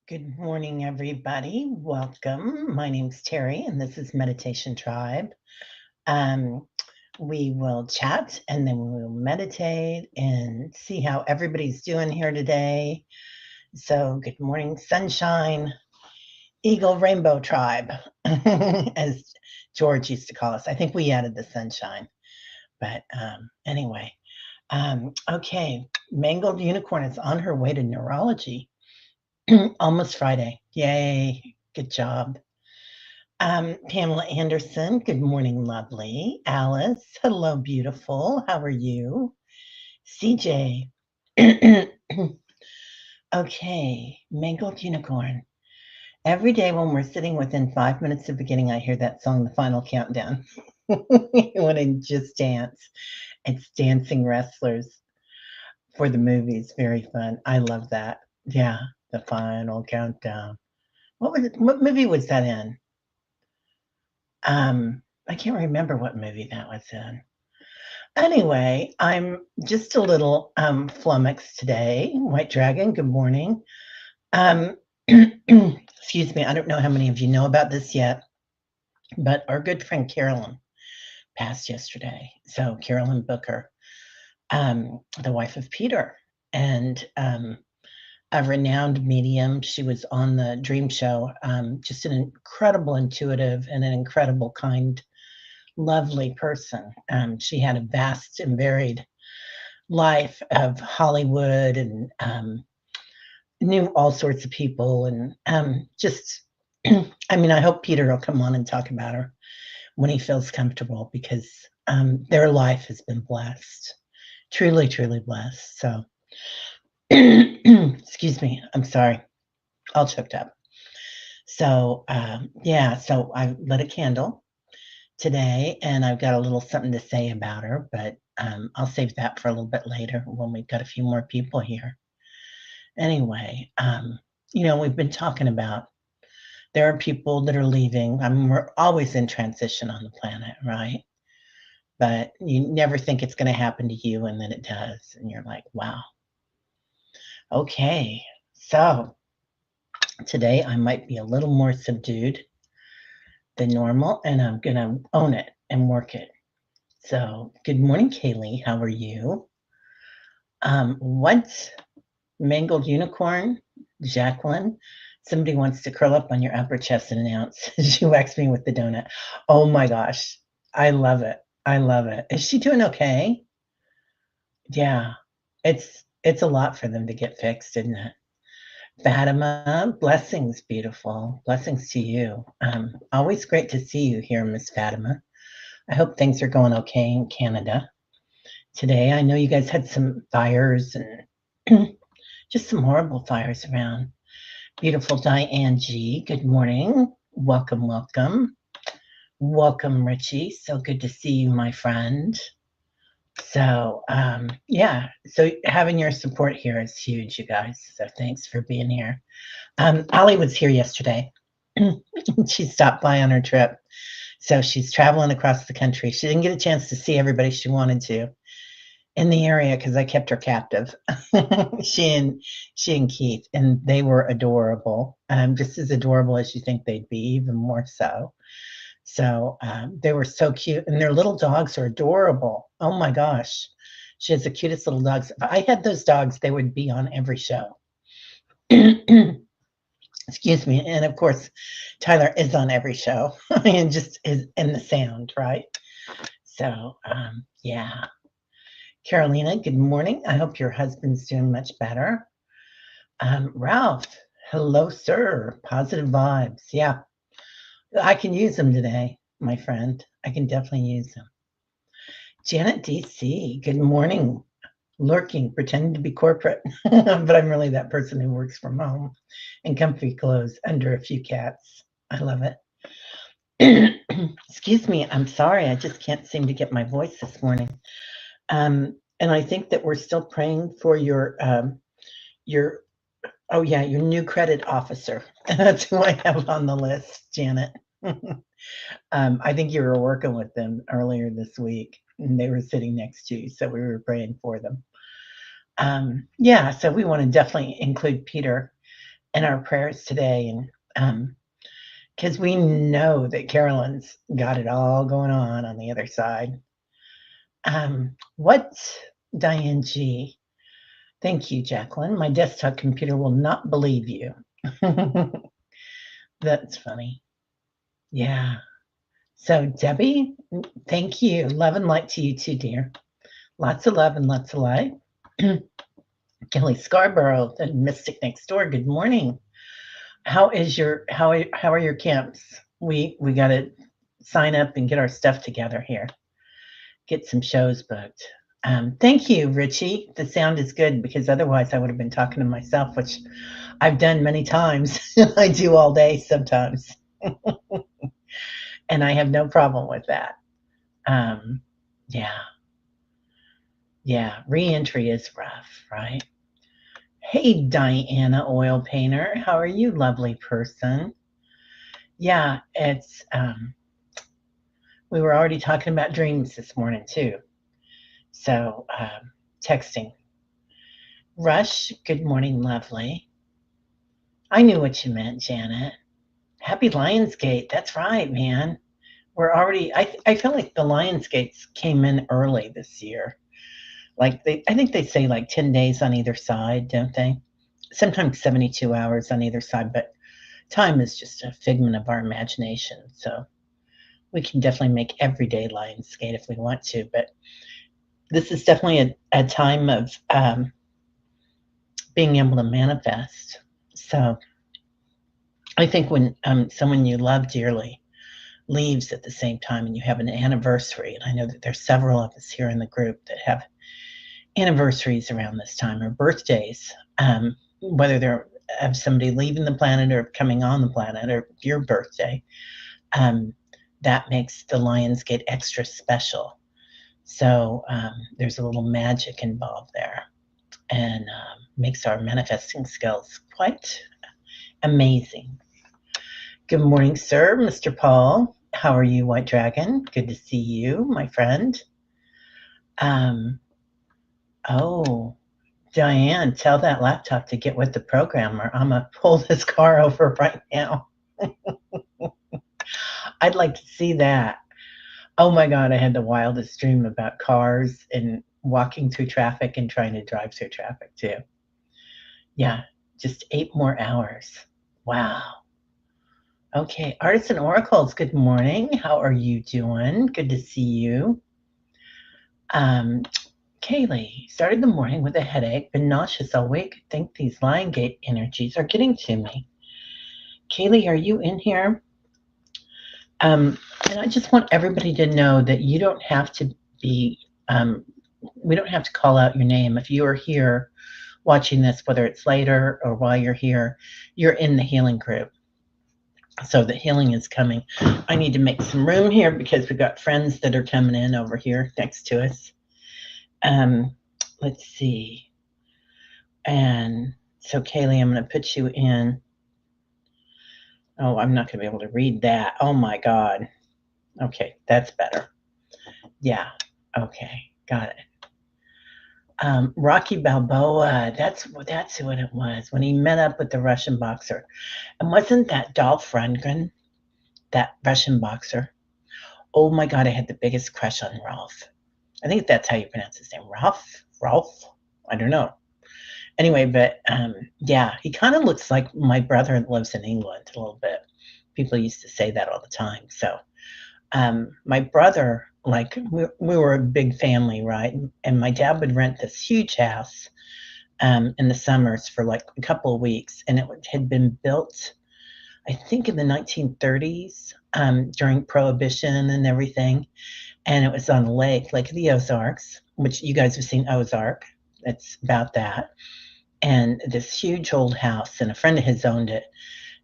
Good morning, everybody. Welcome. My name's Terry, and this is Meditation Tribe. Um, we will chat and then we will meditate and see how everybody's doing here today. So, good morning, sunshine, Eagle Rainbow Tribe, as George used to call us. I think we added the sunshine, but anyway. Okay, Mangled Unicorn is on her way to neurology. Almost Friday. Yay. Good job. Pamela Anderson, good morning, lovely. Alice, hello, beautiful. How are you? CJ. Okay, Mangled Unicorn. Every day when we're sitting within 5 minutes of beginning, I hear that song, The Final Countdown. When I just dance. It's Dancing Wrestlers for the movies. Very fun. I love that. Yeah, The Final Countdown. What movie was that in? I can't remember what movie that was in. Anyway, I'm just a little flummoxed today. White Dragon, good morning. Um, excuse me, I don't know how many of you know about this yet, but our good friend Carolyn passed yesterday. So Carolyn Booker, the wife of Peter, and a renowned medium. She was on the Dream Show. Just an incredible intuitive and an incredible kind, lovely person. She had a vast and varied life of Hollywood and knew all sorts of people. And just, I mean, I hope Peter will come on and talk about her when he feels comfortable because their life has been blessed, truly, truly blessed. So, excuse me, I'm sorry, all choked up. So, yeah, so I lit a candle today, and I've got a little something to say about her, but I'll save that for a little bit later when we've got a few more people here. Anyway, we've been talking about there are people that are leaving. I mean, we're always in transition on the planet, right? But you never think it's going to happen to you, and then it does, and you're like, wow. Okay, so today I might be a little more subdued than normal, and I'm going to own it and work it. So, good morning, Kaylee. How are you? What mangled unicorn, Jacqueline? Somebody wants to curl up on your upper chest and announce she waxed me with the donut. Oh my gosh, I love it. I love it. Is she doing okay? Yeah, it's a lot for them to get fixed, isn't it? Fatima, blessings, beautiful. Blessings to you. Always great to see you here, Miss Fatima. I hope things are going okay in Canada today. I know you guys had some fires and just some horrible fires around. Beautiful Diane G. Good morning. Welcome, welcome. Welcome, Richie. So good to see you, my friend. So, yeah, so having your support here is huge, you guys. So thanks for being here. Ali was here yesterday. She stopped by on her trip. So she's traveling across the country. She didn't get a chance to see everybody she wanted to in the area because I kept her captive. she and Keith, and they were adorable. Just as adorable as you think they'd be, even more so. So they were so cute, and their little dogs are adorable. Oh my gosh, she has the cutest little dogs. If I had those dogs, they would be on every show. Excuse me, and of course, Tyler is on every show, and just is in the sound, right? So yeah. Carolina, good morning. I hope your husband's doing much better. Ralph, hello, sir. Positive vibes. Yeah, I can use them today, my friend. I can definitely use them. Janet DC, good morning. Lurking, pretending to be corporate, but I'm really that person who works from home in comfy clothes under a few cats. I love it. Excuse me, I'm sorry. I just can't seem to get my voice this morning. And I think that we're still praying for your oh yeah, your new credit officer. That's who I have on the list, Janet. I think you were working with them earlier this week, and they were sitting next to you, so we were praying for them. Yeah, so we want to definitely include Peter in our prayers today. And because we know that Carolyn's got it all going on the other side. What, Diane G? Thank you, Jacqueline. My desktop computer will not believe you. That's funny. Yeah. So, Debbie, thank you. Love and light to you too, dear. Lots of love and lots of light. Kelly Scarborough, the mystic next door. Good morning. How are your camps? We got to sign up and get our stuff together here. Get some shows booked. Thank you, Richie. The sound is good because otherwise I would have been talking to myself, which I've done many times. I do all day sometimes. And I have no problem with that. Yeah. Yeah. Re-entry is rough, right? Hey, Diana Oil Painter. How are you, lovely person? Yeah, it's we were already talking about dreams this morning too. So texting. Rush, good morning, lovely. I knew what you meant, Janet. Happy Lionsgate. That's right, man. We're already I feel like the Lionsgates came in early this year. Like I think they say like 10 days on either side, don't they? Sometimes 72 hours on either side, but time is just a figment of our imagination. So we can definitely make everyday Lionsgate if we want to, but this is definitely a time of being able to manifest. So I think when someone you love dearly leaves at the same time and you have an anniversary, and I know that there's several of us here in the group that have anniversaries around this time or birthdays, whether they're of somebody leaving the planet or coming on the planet or your birthday, that makes the Lionsgate extra special. So there's a little magic involved there and makes our manifesting skills quite amazing. Good morning, sir, Mr. Paul. How are you, White Dragon? Good to see you, my friend. Oh, Diane, tell that laptop to get with the program or I'm going to pull this car over right now. I'd like to see that. Oh my God, I had the wildest dream about cars and walking through traffic and trying to drive through traffic too. Yeah, just 8 more hours. Wow. Okay, Artists and Oracles, good morning. How are you doing? Good to see you. Kaylee, started the morning with a headache, been nauseous all week. I think these Lionsgate energies are getting to me. Kaylee, are you in here? And I just want everybody to know that you don't have to be, we don't have to call out your name. If you are here watching this, whether it's later or while you're here, you're in the healing group. So the healing is coming. I need to make some room here because we've got friends that are coming in over here next to us. Let's see. And so, Kaylee, I'm going to put you in. Oh, I'm not going to be able to read that. Oh, my God. Okay, that's better. Yeah. Okay, got it. Rocky Balboa, that's what it was, when he met up with the Russian boxer. And wasn't that Dolph Lundgren, that Russian boxer? Oh, my God, I had the biggest crush on Ralph. I think that's how you pronounce his name. Ralph? I don't know. Anyway, but yeah, he kind of looks like my brother that lives in England a little bit. People used to say that all the time. So my brother, like we were a big family, right? And my dad would rent this huge house in the summers for like a couple of weeks. And it had been built, I think, in the 1930s during Prohibition and everything. And it was on a lake, Lake of the Ozarks, which you guys have seen Ozark. It's about that. And this huge old house, and a friend of his owned it.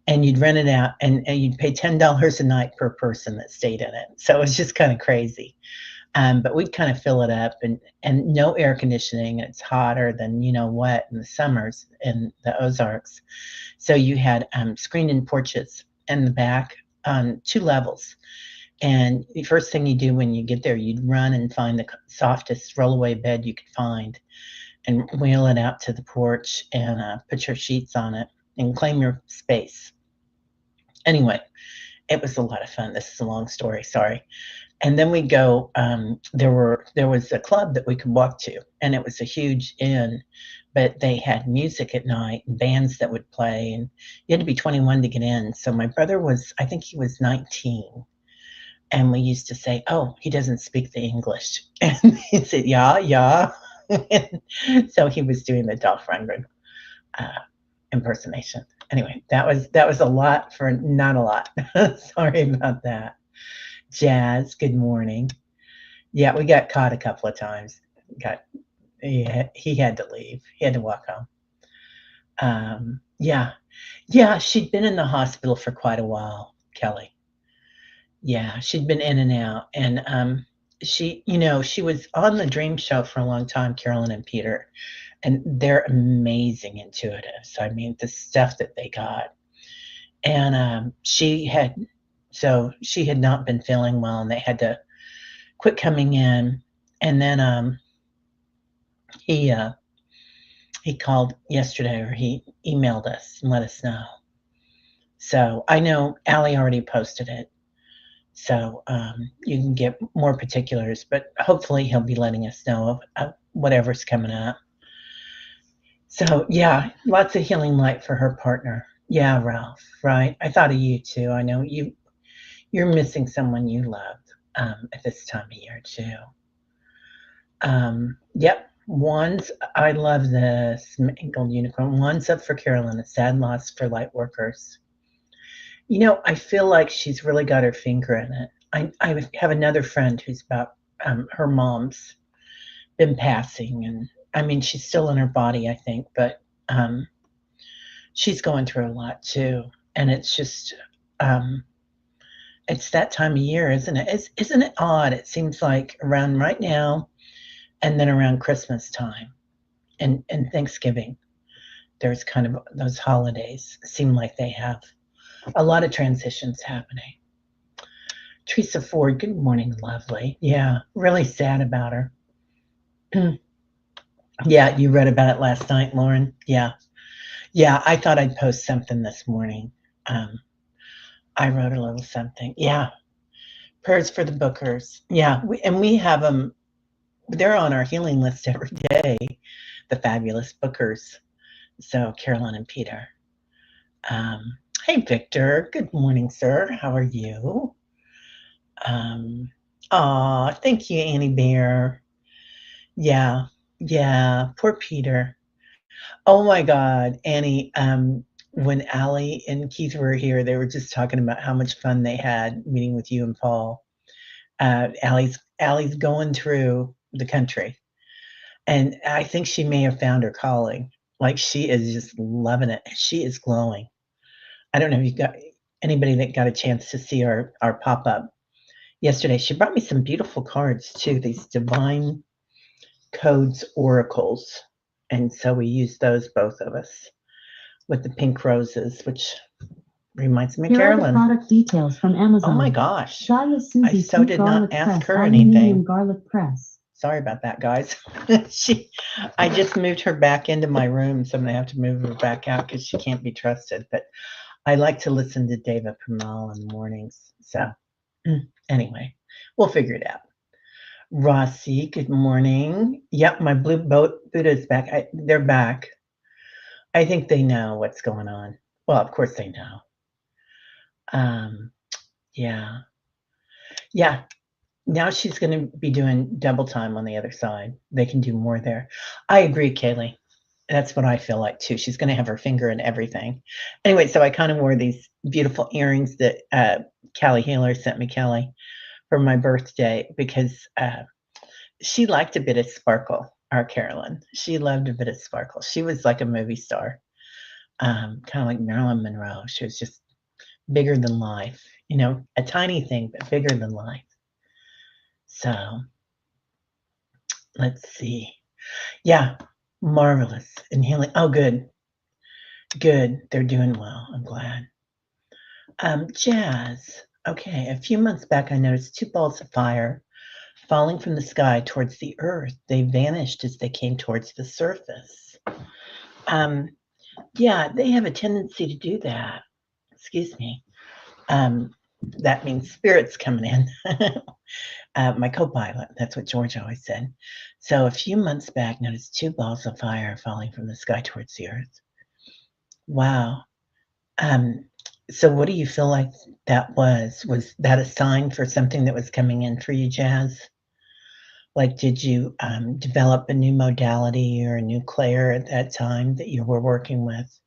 And you'd rent it out, and you'd pay $10 a night per person that stayed in it. So it was just kind of crazy. But we'd kind of fill it up, and no air conditioning. It's hotter than you know what in the summers in the Ozarks. So you had screened-in porches in the back on 2 levels. And the first thing you do when you get there, you'd run and find the softest rollaway bed you could find and wheel it out to the porch and put your sheets on it and claim your space. Anyway, it was a lot of fun. This is a long story, sorry. And then we go, there was a club that we could walk to, and it was a huge inn, but they had music at night, bands that would play, and you had to be 21 to get in. So my brother was, I think he was 19. And we used to say, "Oh, he doesn't speak the English." And he said, "Yeah, yeah." So he was doing the Dolph Lundgren impersonation. Anyway, that was a lot for not a lot. Sorry about that. Jazz, good morning. Yeah, we got caught a couple of times. He had to leave. He had to walk home. Yeah, she'd been in the hospital for quite a while, Kelly. Yeah, she'd been in and out, and she was on the Dream Show for a long time, Carolyn and Peter, and they're amazing intuitives. I mean, the stuff that they got, and she had not been feeling well, and they had to quit coming in, and then he called yesterday, or he emailed us and let us know. So I know Allie already posted it. So you can get more particulars, but hopefully he'll be letting us know of whatever's coming up. So yeah, lots of healing light for her partner. Yeah, Ralph, right? I thought of you too. I know you're missing someone you loved at this time of year too. Yep. I love this mangled unicorn. One's up for Carolyn, a sad loss for light workers. I feel like she's really got her finger in it. I have another friend who's about her mom's been passing, and I mean, she's still in her body, I think, but she's going through a lot too. And it's just, it's that time of year, isn't it? Isn't it odd? It seems like around right now and then around Christmas time and Thanksgiving, there's kind of those holidays seem like they have a lot of transitions happening. Teresa Ford, good morning, lovely. Yeah, really sad about her. Yeah, you read about it last night, Lauren. Yeah. Yeah, I thought I'd post something this morning. I wrote a little something. Yeah. Prayers for the bookers. Yeah, we have them. They're on our healing list every day, the fabulous bookers. So Carolyn and Peter. Hey, Victor. Good morning, sir. How are you? Thank you, Annie Bear. Yeah, yeah. Poor Peter. Oh my God, Annie. When Allie and Keith were here, they were just talking about how much fun they had meeting with you and Paul. Allie's going through the country, and I think she may have found her calling. Like, she is just loving it. She is glowing. I don't know if you got anybody that got a chance to see our pop up yesterday. She brought me some beautiful cards too. These divine codes oracles, and so we used those, both of us, with the pink roses, which reminds me of Carolyn. Here are the product details from Amazon. Oh my gosh. Shia Susie I so did not ask her anything. anything. Garlic press. Sorry about that, guys. I just moved her back into my room, so I'm going to have to move her back out because she can't be trusted. But I like to listen to Deva Premal in the mornings. So anyway, we'll figure it out. Rossi, good morning. Yep, my blue Buddha's back. They're back. I think they know what's going on. Well, of course they know. Yeah. Yeah. Now she's going to be doing double time on the other side. They can do more there. I agree, Kaylee. That's what I feel like too. She's going to have her finger in everything. Anyway, so I kind of wore these beautiful earrings that Callie Healer sent me, Kelly, for my birthday because she liked a bit of sparkle, our Carolyn. She loved a bit of sparkle. She was like a movie star, kind of like Marilyn Monroe. She was just bigger than life, a tiny thing, but bigger than life. So let's see. Yeah, marvelous and healing. Oh, good. Good. They're doing well. I'm glad. Jazz. Okay, a few months back, I noticed two balls of fire falling from the sky towards the earth. They vanished as they came towards the surface. Yeah, they have a tendency to do that. Excuse me. That means spirits coming in. My co-pilot, that's what George always said. So a few months back, noticed two balls of fire falling from the sky towards the earth. Wow. Um, so what do you feel like that was? Was that a sign for something that was coming in for you, Jazz? Like, did you develop a new modality or a new clair at that time that you were working with?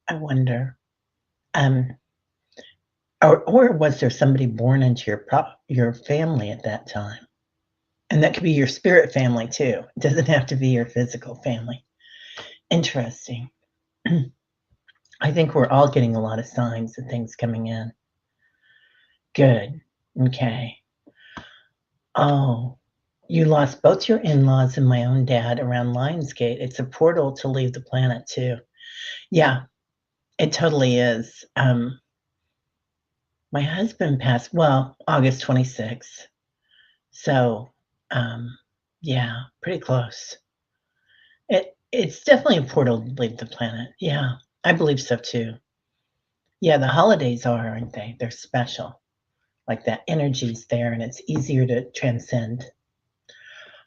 I wonder. Um, or was there somebody born into your family at that time? And that could be your spirit family too. It doesn't have to be your physical family. Interesting. I think we're all getting a lot of signs and things coming in. Good. Okay. Oh, you lost both your in-laws and my own dad around Lionsgate. It's a portal to leave the planet too. Yeah, it totally is. My husband passed, well, August 26th. So, um, yeah, pretty close. It's definitely a portal to leave the planet. Yeah, I believe so too. Yeah, the holidays are, aren't they? They're special. Like that energy's there and it's easier to transcend.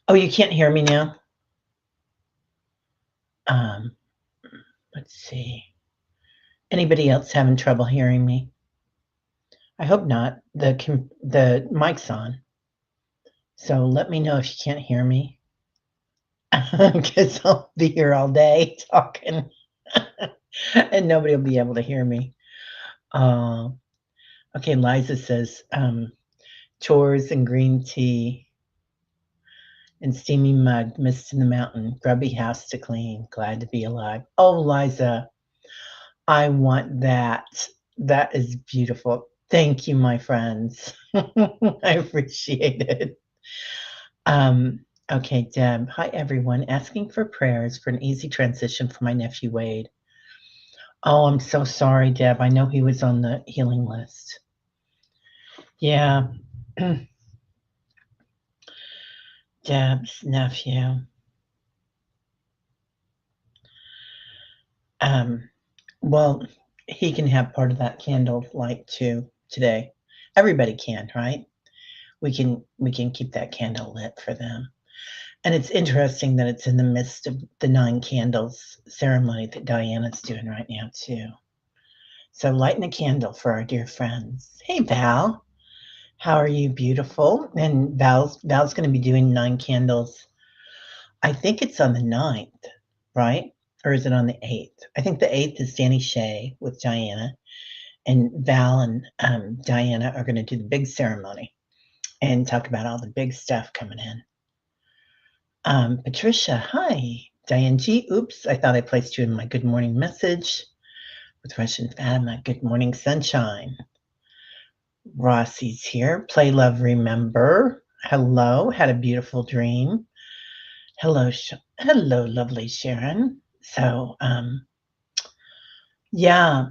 Oh, you can't hear me now? Um, let's see. Anybody else having trouble hearing me? I hope not. The mic's on. So let me know if you can't hear me. Because I'll be here all day talking and nobody will be able to hear me. Uh, okay, Liza says, chores and green tea and steamy mud, mist in the mountain, grubby house to clean, glad to be alive. Oh, Liza, I want that. That is beautiful. Thank you, my friends. I appreciate it. Um, okay, Deb. Hi, everyone. Asking for prayers for an easy transition for my nephew, Wade. Oh, I'm so sorry, Deb. I know he was on the healing list. Yeah. Deb's nephew. Um, well, he can have part of that candle light too today. Everybody can, right? We can keep that candle lit for them. And it's interesting that it's in the midst of the 9 candles ceremony that Diana's doing right now too. So lighting a candle for our dear friends. Hey Val, how are you, beautiful? And Val's going to be doing 9 candles. I think it's on the 9th, right? Or is it on the 8th? I think the 8th is Danny Shea with Diana, and Val and Diana are going to do the big ceremony and talk about all the big stuff coming in. Patricia, hi. Diane G, oops, I thought I placed you in my good morning message with Russian Fatima. Good morning, sunshine. Rossi's here. Play, love, remember. Hello, had a beautiful dream. Hello, hello, lovely Sharon. So, yeah,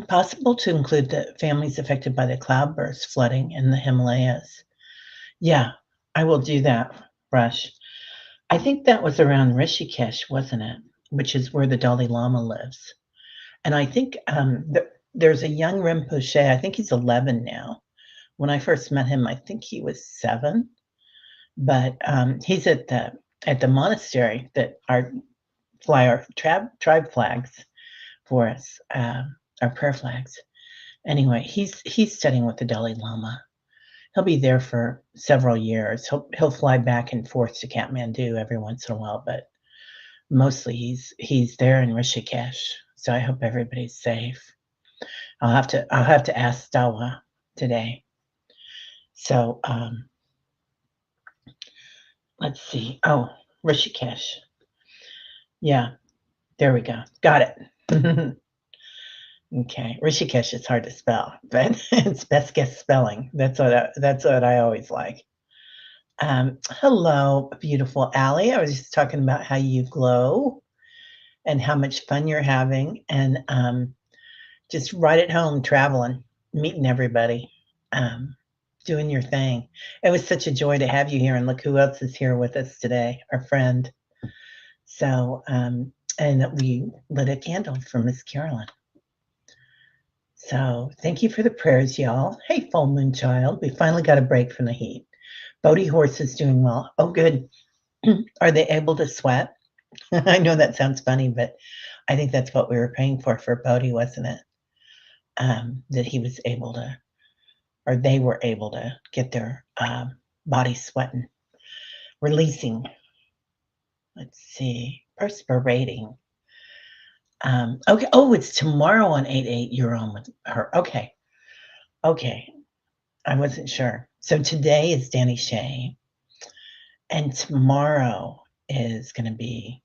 possible to include the families affected by the cloudburst flooding in the Himalayas. Yeah, I will do that, Rush. I think that was around Rishikesh, wasn't it? Which is where the Dalai Lama lives. And I think there's a young Rinpoche. I think he's 11 now. When I first met him, I think he was 7. But he's at the monastery that fly our tribe flags for us, our prayer flags. Anyway, he's studying with the Dalai Lama. He'll be there for several years. He'll fly back and forth to Kathmandu every once in a while, but mostly he's there in Rishikesh. So I hope everybody's safe. I'll have to ask Dawa today. So let's see. Oh, Rishikesh. Yeah, there we go. Got it. Okay, Rishikesh is hard to spell, but it's best guess spelling. That's what I always like. Hello, beautiful Allie. I was just talking about how you glow and how much fun you're having, and just right at home, traveling, meeting everybody, um, doing your thing. It was such a joy to have you here, and look who else is here with us today, our friend. So and we lit a candle for Miss Carolyn. So thank you for the prayers, y'all. Hey, full moon child, we finally got a break from the heat. Bodhi horse is doing well. Oh, good. Are they able to sweat? I know that sounds funny, but I think that's what we were praying for Bodhi, wasn't it? That he was able to, or they were able to get their body sweating, releasing. Let's see, perspirating. Okay. Oh, it's tomorrow on 8/8. You're on with her. Okay. Okay. I wasn't sure. So today is Danny Shea, and tomorrow is going to be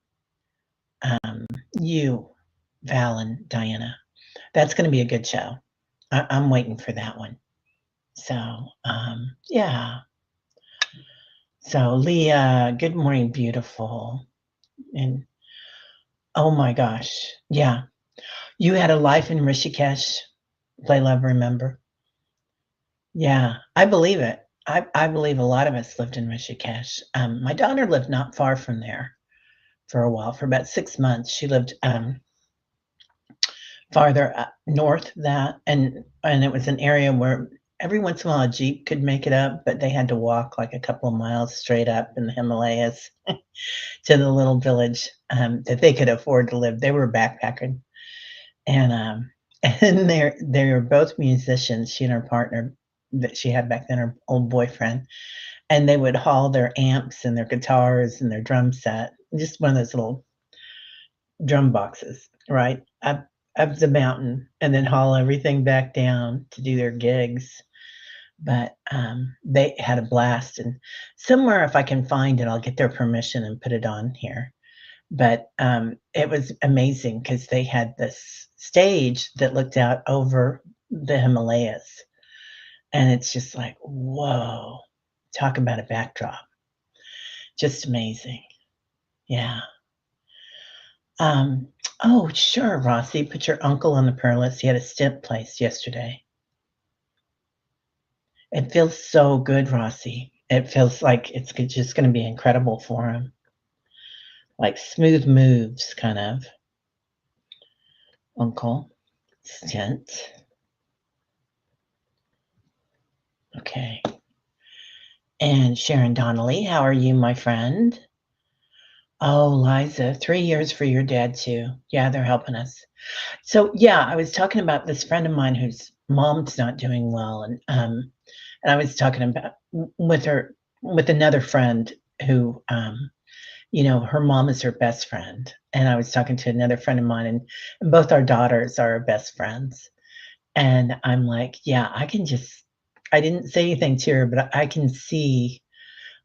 you, Val, and Diana. That's going to be a good show. I'm waiting for that one. So, yeah. So, Leah, good morning, beautiful. And oh my gosh, yeah. You had a life in Rishikesh. Play, love, remember. Yeah, I believe it. I believe a lot of us lived in Rishikesh. My daughter lived not far from there for a while, for about 6 months. She lived farther north that, and it was an area where every once in a while a jeep could make it up, but they had to walk like a couple of miles straight up in the Himalayas to the little village that they could afford to live. They were backpacking, and and they were both musicians. She and her partner that she had back then, her old boyfriend, and they would haul their amps and their guitars and their drum set, just one of those little drum boxes, right, up the mountain, and then haul everything back down to do their gigs. But they had a blast, and somewhere, if I can find it, I'll get their permission and put it on here. But it was amazing because they had this stage that looked out over the Himalayas, and it's just like, whoa, talk about a backdrop. Just amazing. Yeah. Oh, sure, Rossi, put your uncle on the prayer list. He had a stent placed yesterday. It feels so good, Rossi. It feels like it's just going to be incredible for him. Like smooth moves, kind of. Uncle, stent. Okay. And Sharon Donnelly, how are you, my friend? Oh, Liza, 3 years for your dad, too. Yeah, they're helping us. So, yeah, I was talking about this friend of mine whose mom's not doing well, and I was talking about with another friend who, her mom is her best friend, and I was talking to another friend of mine, and both our daughters are our best friends, and I'm like, yeah, I didn't say anything to her, but I can see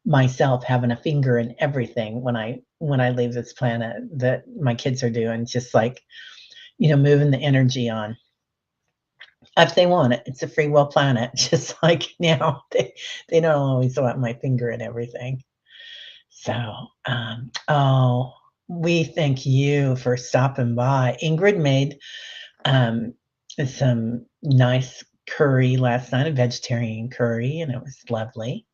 myself having a finger in everything when I leave this planet that my kids are doing, just like, moving the energy on. If they want it, it's a free will planet, just like now. They don't always want my finger in everything. So, oh, we thank you for stopping by. Ingrid made some nice curry last night, a vegetarian curry, and it was lovely.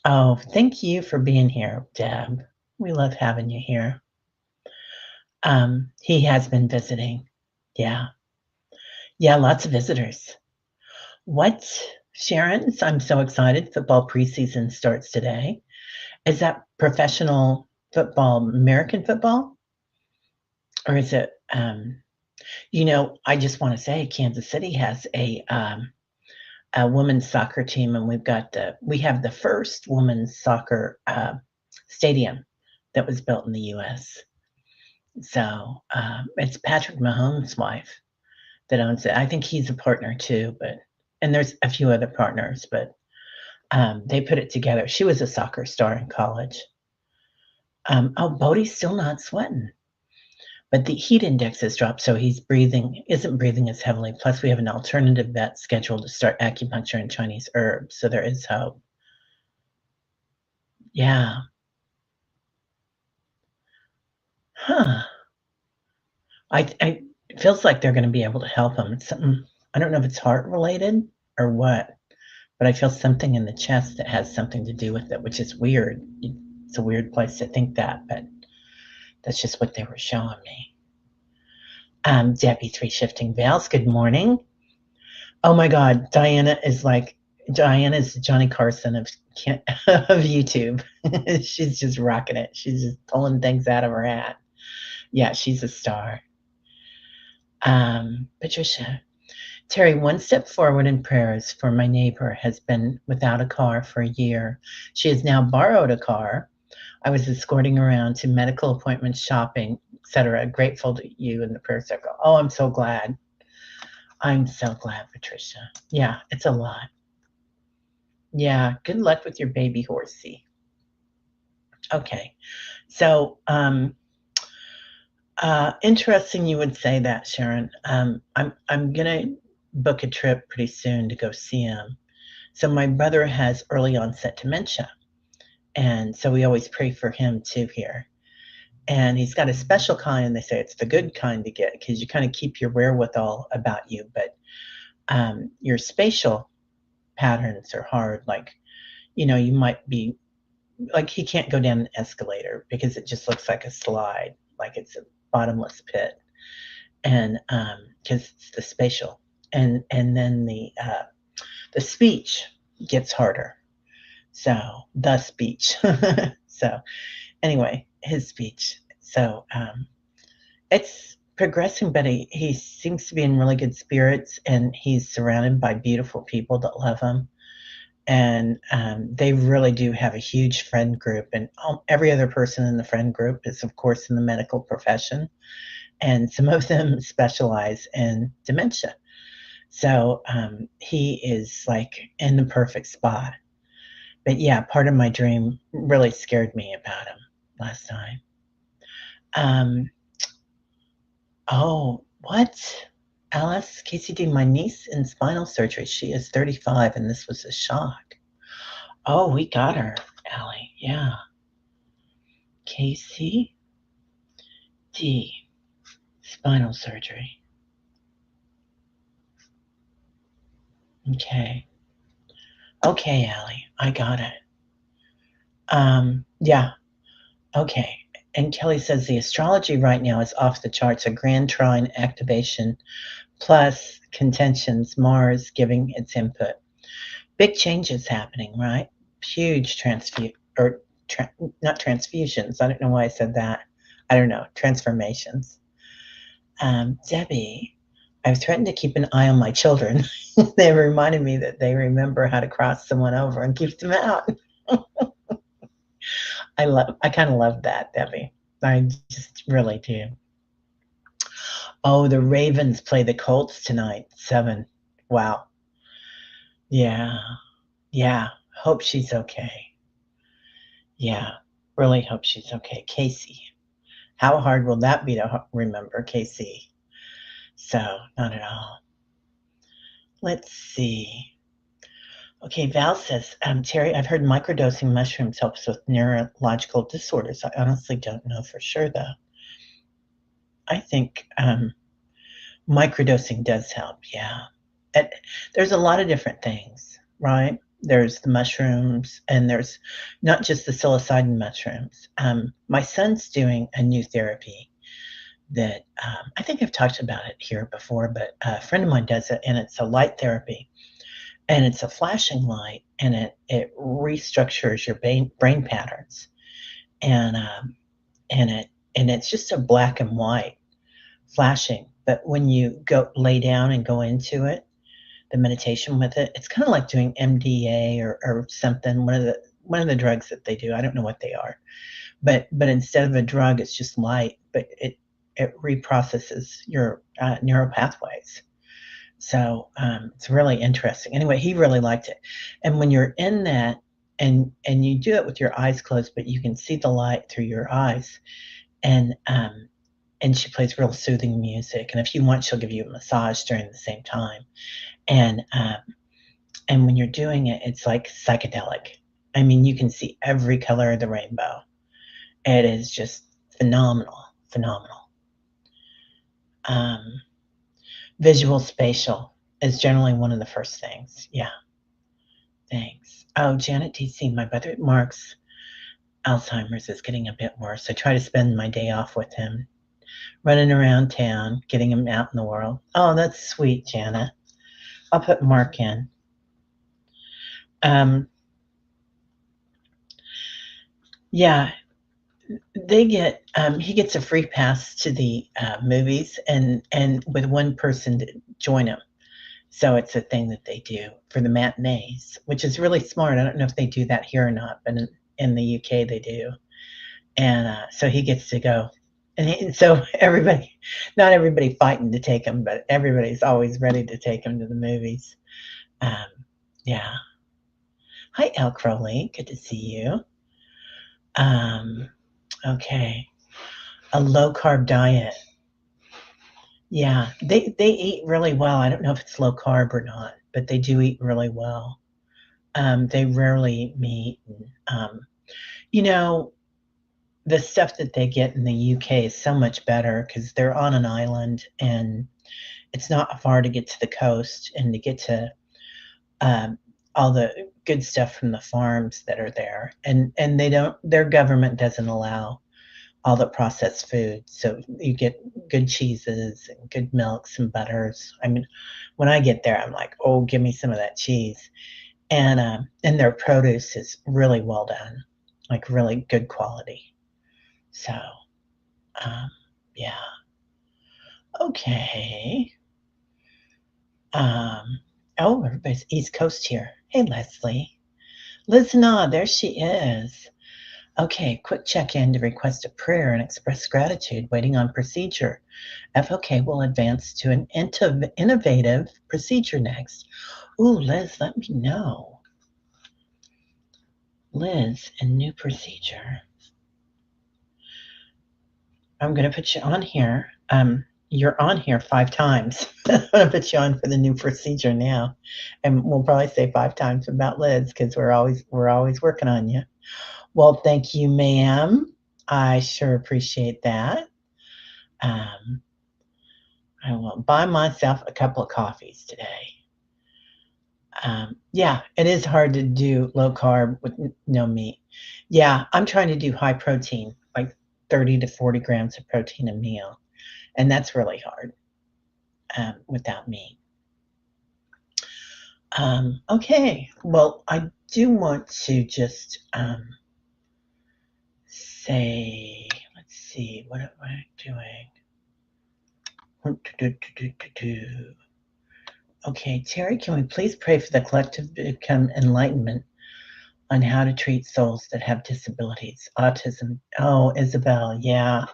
Oh, thank you for being here, Deb. We love having you here. He has been visiting. Yeah. Yeah, lots of visitors. What, Sharon? I'm so excited. Football preseason starts today. Is that professional football, American football? Or is it, I just want to say Kansas City has a women's soccer team, and we have the first women's soccer stadium that was built in the U.S. So it's Patrick Mahomes' wife that owns it. I think he's a partner too, and there's a few other partners, but they put it together. She was a soccer star in college. Oh, Bodhi's still not sweating, but the heat index has dropped, so he's isn't breathing as heavily. Plus, we have an alternative vet scheduled to start acupuncture and Chinese herbs, so there is hope. Yeah. Huh. It feels like they're going to be able to help him. It's something, I don't know if it's heart related or what, but I feel something in the chest that has something to do with it, which is weird. It's a weird place to think that, but That's just what they were showing me. Debbie, Three Shifting Veils, good morning. Oh my God, Diana's Johnny Carson of of YouTube. She's just rocking it. She's just pulling things out of her hat. Yeah, she's a star. Patricia, Terry, one step forward in prayers for my neighbor has been without a car for a year. She has now borrowed a car. I was escorting around to medical appointments, shopping, etc. Grateful to you in the prayer circle. Oh, I'm so glad. I'm so glad, Patricia. Yeah, it's a lot. Yeah, good luck with your baby horsey. Okay, so interesting you would say that, Sharon. I'm gonna book a trip pretty soon to go see him. So my brother has early onset dementia, and so we always pray for him too here. And he's got a special kind. They say it's the good kind to get because you kind of keep your wherewithal about you, but your spatial patterns are hard. Like, you might be like he can't go down an escalator because it just looks like a slide, like it's a bottomless pit, and because it's the spatial, and then the speech gets harder. So the speech. So anyway, his speech. So it's progressing, but he seems to be in really good spirits, and he's surrounded by beautiful people that love him. And they really do have a huge friend group, and every other person in the friend group is, of course, in the medical profession, and some of them specialize in dementia. So he is like in the perfect spot. But yeah, part of my dream really scared me about him last time. Oh, what? Alice, KCD, my niece in spinal surgery. She is 35, and this was a shock. Oh, we got her, Allie. Yeah. KCD, spinal surgery. Okay. Okay, Allie, I got it. Yeah. Okay. And Kelly says the astrology right now is off the charts. A grand trine activation plus contentions, Mars giving its input. Big changes happening, right? Huge not transfusions. I don't know why I said that. I don't know. Transformations. Debbie, I've threatened to keep an eye on my children. They reminded me that they remember how to cross someone over and keep them out. I kind of love that, Debbie. I just really do. Oh, the Ravens play the Colts tonight, 7. Wow. Yeah. Yeah. Hope she's okay. Yeah. Really hope she's okay. Casey. How hard will that be to remember, Casey? So, not at all. Let's see. Okay, Val says, Terry, I've heard microdosing mushrooms helps with neurological disorders. I honestly don't know for sure, though. I think microdosing does help, yeah. There's a lot of different things, right? There's the mushrooms, and there's not just the psilocybin mushrooms. My son's doing a new therapy that I think I've talked about it here before, but a friend of mine does it, and it's a light therapy. And it's a flashing light, and it restructures your brain patterns, and and it's just a black and white flashing. But when you go lay down and go into it, the meditation with it, it's kind of like doing MDA or something. One of the drugs that they do. I don't know what they are, but instead of a drug, it's just light, but it reprocesses your neural pathways. So it's really interesting. Anyway, he really liked it. And when you're in that, and you do it with your eyes closed, but you can see the light through your eyes, and she plays real soothing music. And if you want, she'll give you a massage during the same time. And when you're doing it, it's like psychedelic. I mean, you can see every color of the rainbow. It is just phenomenal, phenomenal. Visual spatial is generally one of the first things. Yeah. Thanks. Oh, Janet DC, my brother Mark's Alzheimer's is getting a bit worse. I try to spend my day off with him, running around town, getting him out in the world. Oh, that's sweet, Janet. I'll put Mark in. Yeah, he gets a free pass to the movies and with one person to join him. So it's a thing that they do for the matinees, which is really smart. I don't know if they do that here or not, but in the UK they do. And so he gets to go. And so not everybody fighting to take him, but everybody's always ready to take him to the movies. Yeah. Hi, El Crowley. Good to see you. Okay. A low carb diet. Yeah, they eat really well. I don't know if it's low carb or not, but they do eat really well. They rarely eat meat. You know, the stuff that they get in the UK is so much better because they're on an island and it's not far to get to the coast and to get to all the good stuff from the farms that are there. And their government doesn't allow all the processed food. So you get good cheeses and good milks and butters. I mean, when I get there, I'm like, oh, give me some of that cheese. And their produce is really well done, like really good quality. So, yeah. Okay. Oh, everybody's East Coast here. Hey, Leslie. Liz, there she is. Okay, quick check-in to request a prayer and express gratitude, waiting on procedure. FOK will advance to an innovative procedure next. Ooh, Liz, let me know. Liz, a new procedure. I'm going to put you on here. You're on here 5 times. I'm going to put you on for the new procedure now. And we'll probably say 5 times about Liz because we're always working on you. Well, thank you, ma'am. I sure appreciate that. I will buy myself a couple of coffees today. Yeah, it is hard to do low carb with no meat. Yeah, I'm trying to do high protein, like 30 to 40 grams of protein a meal. And that's really hard without meat. Okay, well, I do want to just say, let's see, what am I doing? Okay, Terry, can we please pray for the collective become enlightenment on how to treat souls that have disabilities, autism? Oh, Isabel, yeah,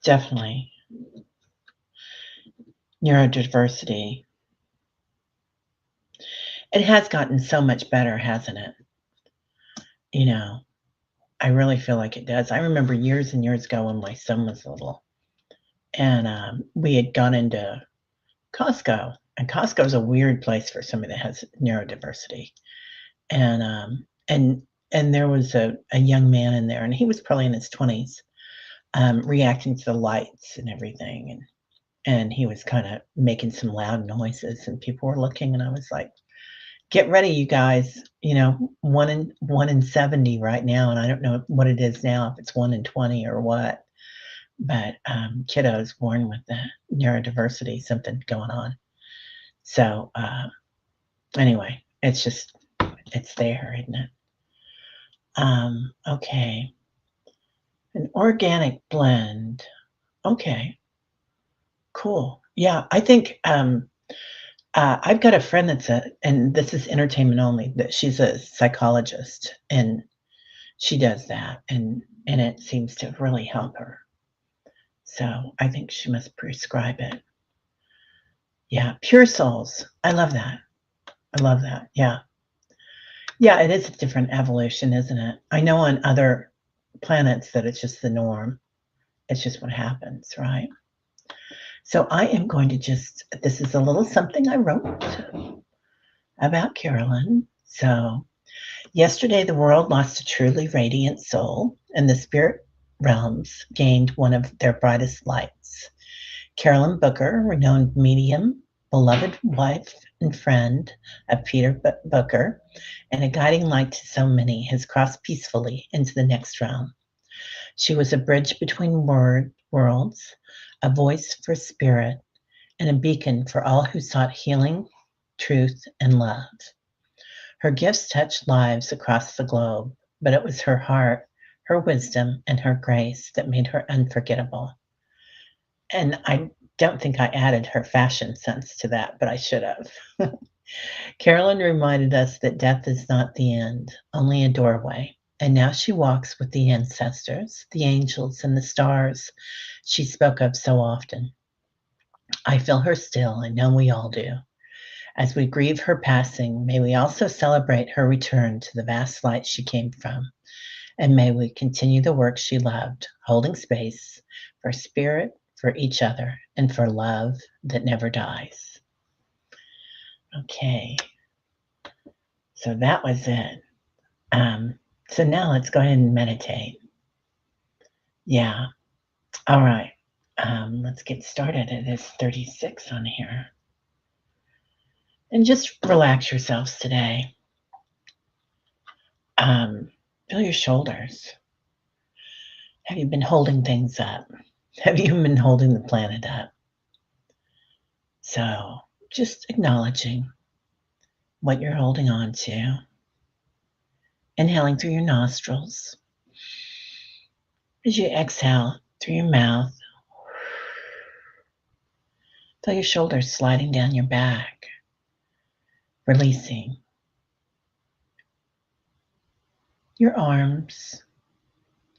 definitely. Neurodiversity. It has gotten so much better, hasn't it? You know, I really feel like it does. I remember years and years ago when my son was little, and we had gone into Costco, and Costco is a weird place for somebody that has neurodiversity. And there was a young man in there, and he was probably in his 20s, reacting to the lights and everything, and he was kind of making some loud noises, and people were looking, and I was like, "Get ready, you guys! You know, one in 70 right now, and I don't know what it is now, if it's 1 in 20 or what." But kiddos born with the neurodiversity, something going on. So anyway, it's there, isn't it? Okay. An organic blend. Okay. Cool. Yeah, I think I've got a friend and this is entertainment only, that she's a psychologist and she does that and it seems to really help her. So I think she must prescribe it. Yeah, Pure Souls. I love that. I love that. Yeah. Yeah, it is a different evolution, isn't it? I know on other planets that it's just the norm. It's just what happens, right? So I am going to this is a little something I wrote about Carolyn. So yesterday, the world lost a truly radiant soul, and the spirit realms gained one of their brightest lights. Carolyn Booker, renowned medium, beloved wife and friend of Peter Booker, and a guiding light to so many, has crossed peacefully into the next realm. She was a bridge between worlds, a voice for spirit, and a beacon for all who sought healing, truth, and love. Her gifts touched lives across the globe, but it was her heart, her wisdom, and her grace that made her unforgettable. And I don't think I added her fashion sense to that, but I should have. Carolyn reminded us that death is not the end, only a doorway. And now she walks with the ancestors, the angels, and the stars she spoke of so often. I feel her still. I know we all do. As we grieve her passing, may we also celebrate her return to the vast light she came from. And may we continue the work she loved, holding space for spirit, for each other, and for love that never dies. Okay, so that was it. So now let's go ahead and meditate. Yeah, all right. Let's get started. It is 36 on here. And just relax yourselves today. Feel your shoulders. Have you been holding things up? Have you been holding the planet up? So just acknowledging what you're holding on to. Inhaling through your nostrils. As you exhale through your mouth, feel your shoulders sliding down your back, releasing. Your arms,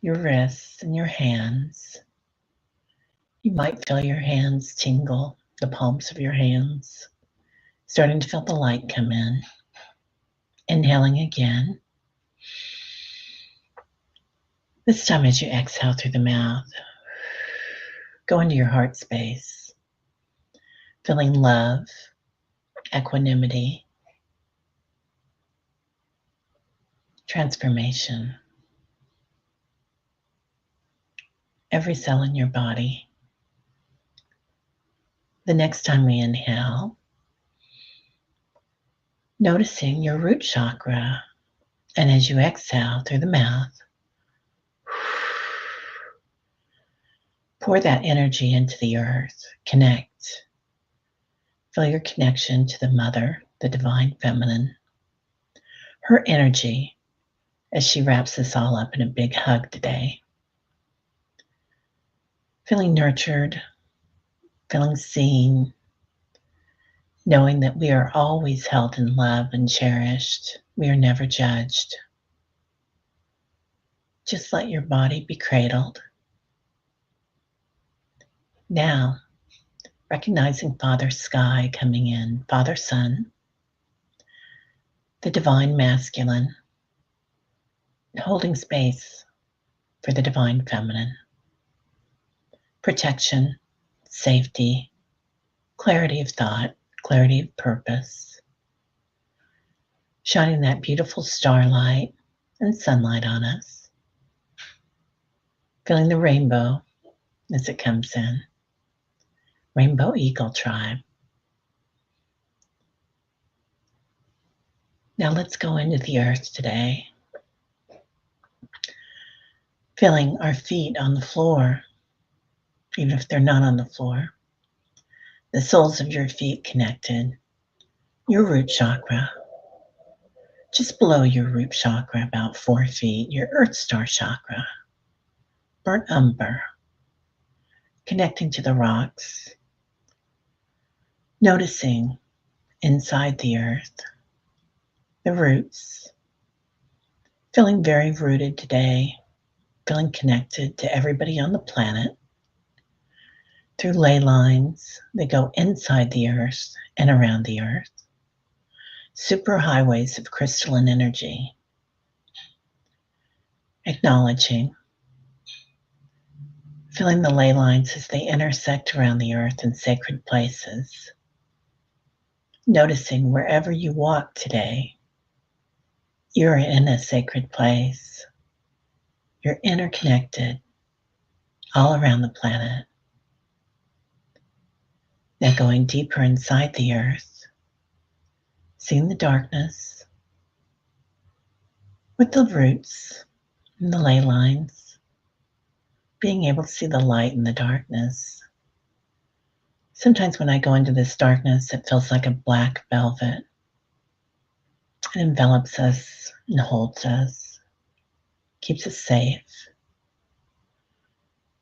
your wrists, and your hands. You might feel your hands tingle, the palms of your hands, starting to feel the light come in. Inhaling again. This time as you exhale through the mouth, go into your heart space, feeling love, equanimity, transformation. Every cell in your body. The next time we inhale, noticing your root chakra, and as you exhale through the mouth, pour that energy into the earth. Connect. Feel your connection to the Mother, the Divine Feminine. Her energy as she wraps us all up in a big hug today. Feeling nurtured, feeling seen, knowing that we are always held in love and cherished. We are never judged. Just let your body be cradled. Now, recognizing Father Sky coming in, Father Sun, the Divine Masculine, holding space for the Divine Feminine. Protection, safety, clarity of thought, clarity of purpose. Shining that beautiful starlight and sunlight on us. Feeling the rainbow as it comes in. Rainbow Eagle Tribe. Now let's go into the earth today. Feeling our feet on the floor, even if they're not on the floor. The soles of your feet connected. Your root chakra. Just below your root chakra, about 4 feet, your Earth Star chakra. Burnt umber. Connecting to the rocks. Noticing inside the earth, the roots. Feeling very rooted today. Feeling connected to everybody on the planet. Through ley lines that go inside the earth and around the earth. Super highways of crystalline energy. Acknowledging. Feeling the ley lines as they intersect around the earth in sacred places. Noticing wherever you walk today, you're in a sacred place. You're interconnected all around the planet. Now going deeper inside the earth, seeing the darkness with the roots and the ley lines, being able to see the light in the darkness. Sometimes when I go into this darkness, it feels like a black velvet. It envelops us and holds us, keeps us safe.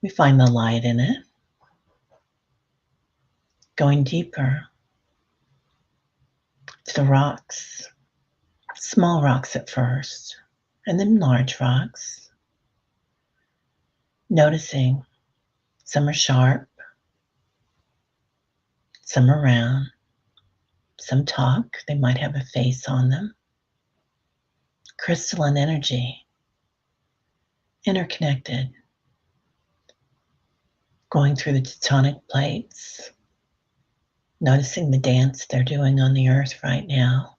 We find the light in it. Going deeper to the rocks, small rocks at first, and then large rocks. Noticing some are sharp, some are round, some talk, they might have a face on them. Crystalline energy, interconnected, going through the tectonic plates, noticing the dance they're doing on the earth right now,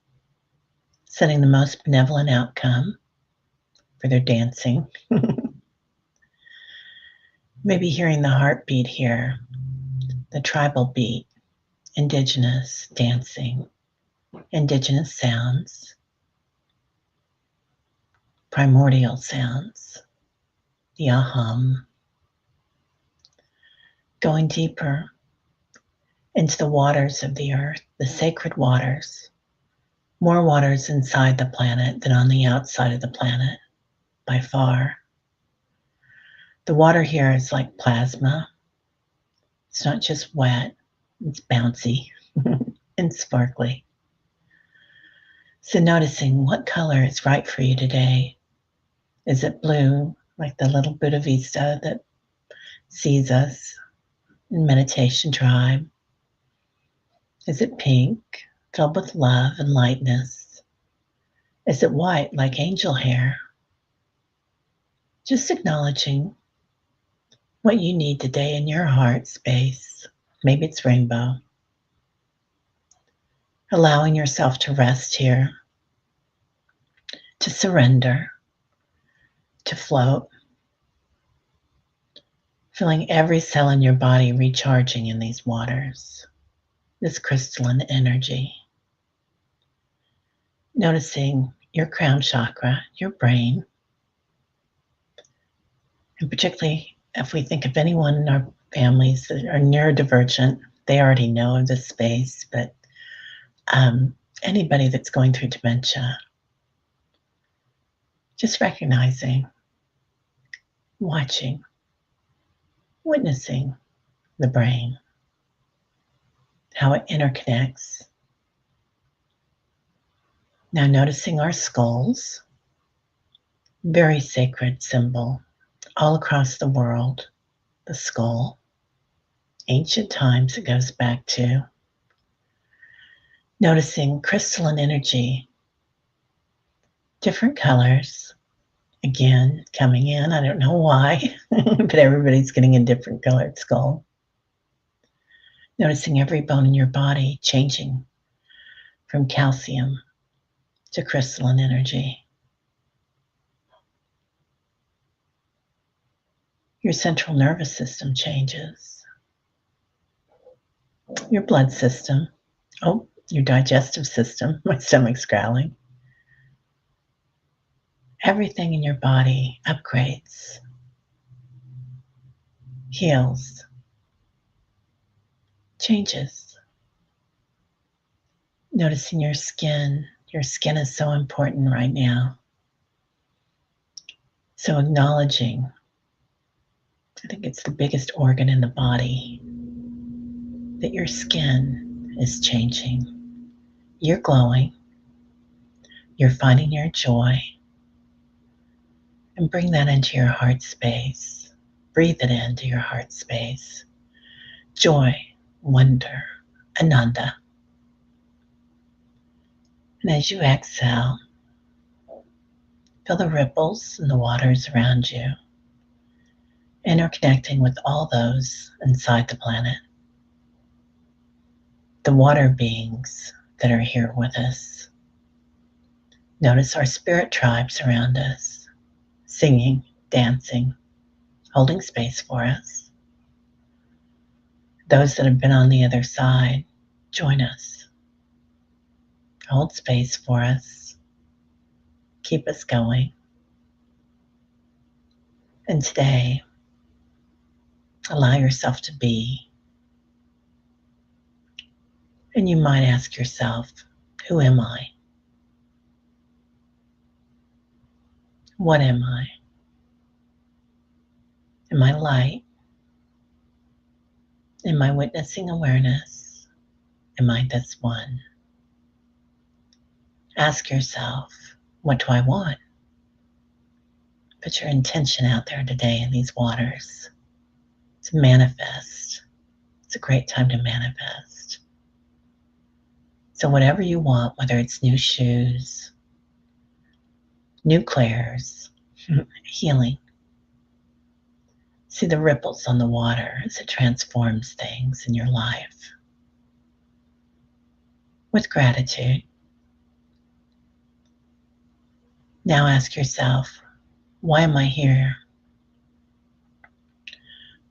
setting the most benevolent outcome for their dancing. Maybe hearing the heartbeat here, the tribal beat, indigenous dancing, indigenous sounds, primordial sounds, the aham. Going deeper into the waters of the earth, the sacred waters, more waters inside the planet than on the outside of the planet, by far. The water here is like plasma. It's not just wet, it's bouncy and sparkly. So noticing what color is right for you today. Is it blue, like the little Buddha Vista that sees us in meditation tribe? Is it pink, filled with love and lightness? Is it white, like angel hair? Just acknowledging what you need today in your heart space. Maybe it's rainbow. Allowing yourself to rest here, to surrender, to float, feeling every cell in your body recharging in these waters, this crystalline energy. Noticing your crown chakra, your brain, and particularly if we think of anyone in our families that are neurodivergent, they already know of this space, but anybody that's going through dementia, just recognizing, watching, witnessing the brain, how it interconnects. Now noticing our skulls, very sacred symbol all across the world, the skull. Ancient times it goes back to. Noticing crystalline energy, different colors, again, coming in. I don't know why, but everybody's getting a different colored skull. Noticing every bone in your body changing from calcium to crystalline energy. Your central nervous system changes. Your blood system. Oh, your digestive system. My stomach's growling. Everything in your body upgrades, heals, changes. Noticing your skin. Your skin is so important right now. So acknowledging, I think it's the biggest organ in the body, that your skin is changing. You're glowing. You're finding your joy. And bring that into your heart space. Breathe it into your heart space. Joy, wonder, ananda. And as you exhale, feel the ripples in the waters around you, interconnecting with all those inside the planet. The water beings that are here with us. Notice our spirit tribes around us, singing, dancing, holding space for us. Those that have been on the other side, join us. Hold space for us. Keep us going. And today, allow yourself to be. And you might ask yourself, who am I? What am I? Am I light? Am I witnessing awareness? Am I this one? Ask yourself, what do I want? Put your intention out there today in these waters to manifest. It's a great time to manifest. So whatever you want, whether it's new shoes, new clairs, healing, see the ripples on the water as it transforms things in your life. With gratitude, now ask yourself, why am I here?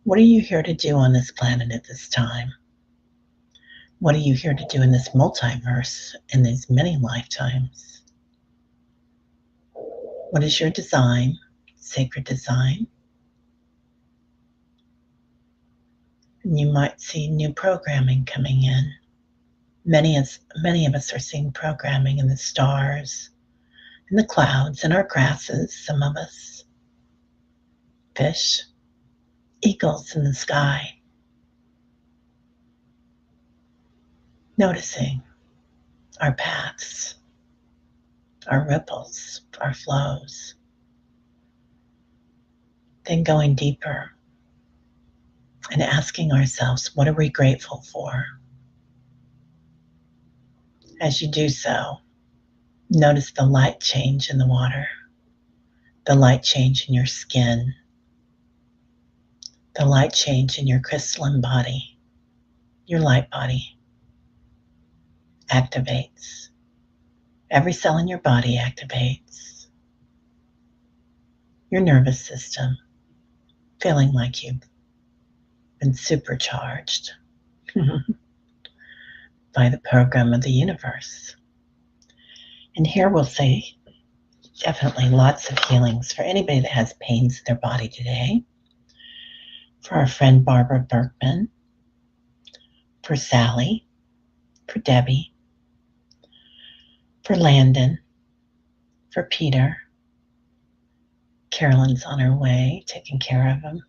What are you here to do on this planet at this time? What are you here to do in this multiverse in these many lifetimes? What is your design, sacred design? And you might see new programming coming in. Many of us are seeing programming in the stars, in the clouds, in our grasses, some of us. Fish, eagles in the sky. Noticing our paths, our ripples, our flows. Then going deeper and asking ourselves, what are we grateful for? As you do so, notice the light change in the water, the light change in your skin, the light change in your crystalline body. Your light body activates. Every cell in your body activates. Your nervous system, feeling like you've been supercharged by the program of the universe. And here we'll say definitely lots of healings for anybody that has pains in their body today. For our friend Barbara Berkman, for Sally, for Debbie, for Landon, for Peter. Carolyn's on her way, taking care of him.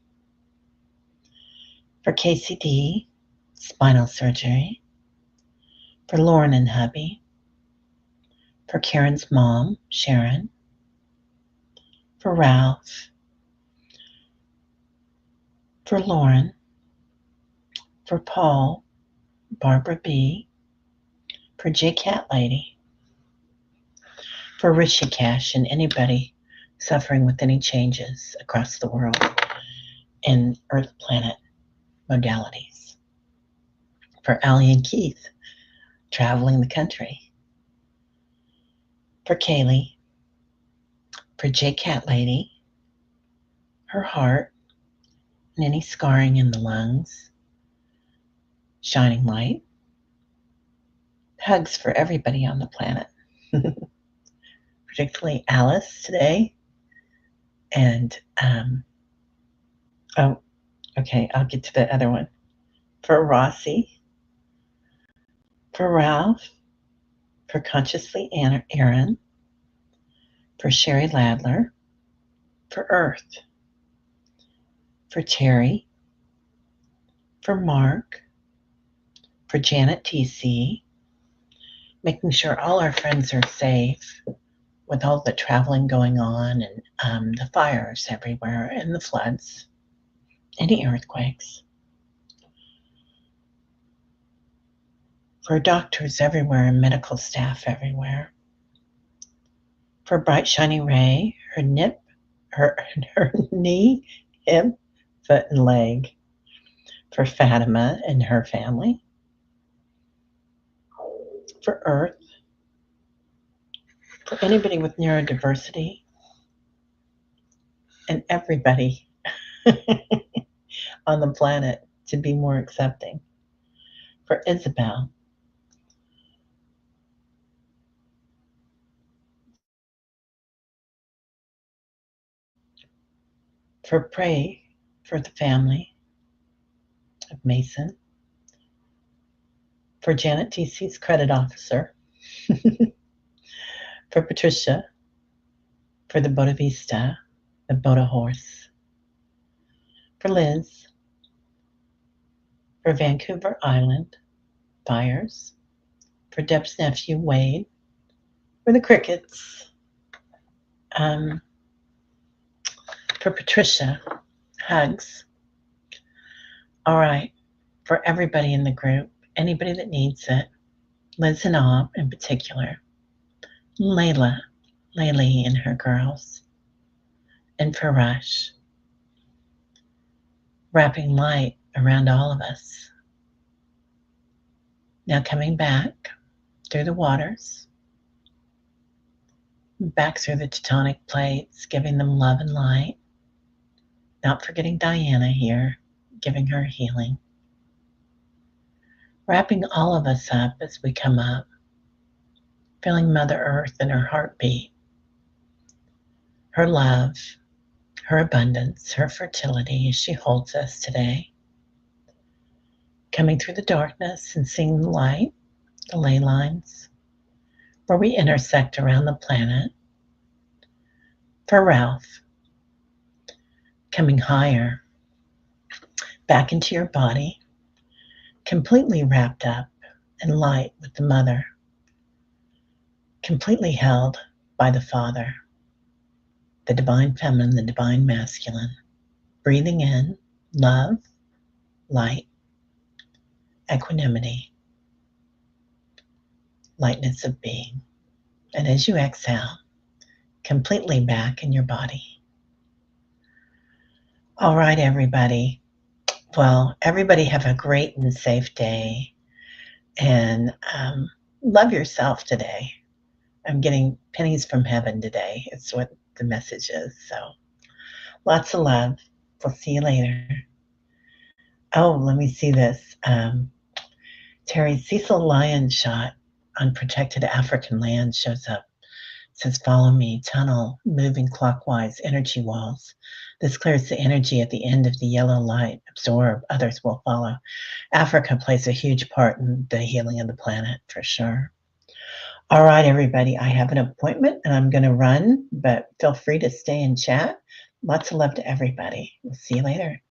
For KCD, spinal surgery. For Lauren and hubby. For Karen's mom, Sharon. For Ralph. For Lauren. For Paul, Barbara B. For J Cat Lady. For Rishikesh and anybody suffering with any changes across the world in Earth planet modalities. For Allie and Keith, traveling the country. For Kaylee. For J Cat Lady, her heart, and any scarring in the lungs. Shining light. Hugs for everybody on the planet. Particularly Alice today. And, oh, okay, I'll get to the other one. For Rossi. For Ralph. For Consciously Aaron. For Sherry Ladler. For Earth. For Terry. For Mark. For Janet TC. Making sure all our friends are safe with all the traveling going on and the fires everywhere and the floods, any earthquakes. For doctors everywhere and medical staff everywhere. For Bright Shiny Ray, her knee, hip, foot, and leg. For Fatima and her family. For Earth. For anybody with neurodiversity. And everybody on the planet to be more accepting. For Isabel, for Pray, for the family of Mason, for Janet TC's credit officer, for Patricia, for the Boda Vista, the Boda horse, for Liz, for Vancouver Island fires, for Deb's nephew Wade, for the crickets, for Patricia, hugs. All right, for everybody in the group, anybody that needs it, Liz and Ob in particular, Layla, Laylee and her girls, and for Rush, wrapping light around all of us. Now coming back through the waters, back through the tectonic plates, giving them love and light. Not forgetting Diana here, giving her healing. Wrapping all of us up as we come up, feeling Mother Earth and her heartbeat, her love, her abundance, her fertility as she holds us today. Coming through the darkness and seeing the light, the ley lines, where we intersect around the planet. For Ralph, coming higher, back into your body, completely wrapped up in light with the Mother, completely held by the Father, the Divine Feminine, the Divine Masculine, breathing in love, light, equanimity, lightness of being. And as you exhale, completely back in your body. All right, everybody. Well, everybody have a great and safe day, and love yourself today. I'm getting pennies from heaven today. It's what the message is. So lots of love. We'll see you later. Oh, let me see this. Terry, Cecil Lyon shot on protected African land shows up. It says, follow me, tunnel, moving clockwise, energy walls. This clears the energy at the end of the yellow light. Absorb, others will follow. Africa plays a huge part in the healing of the planet, for sure. All right, everybody, I have an appointment and I'm going to run, but feel free to stay and chat. Lots of love to everybody. We'll see you later.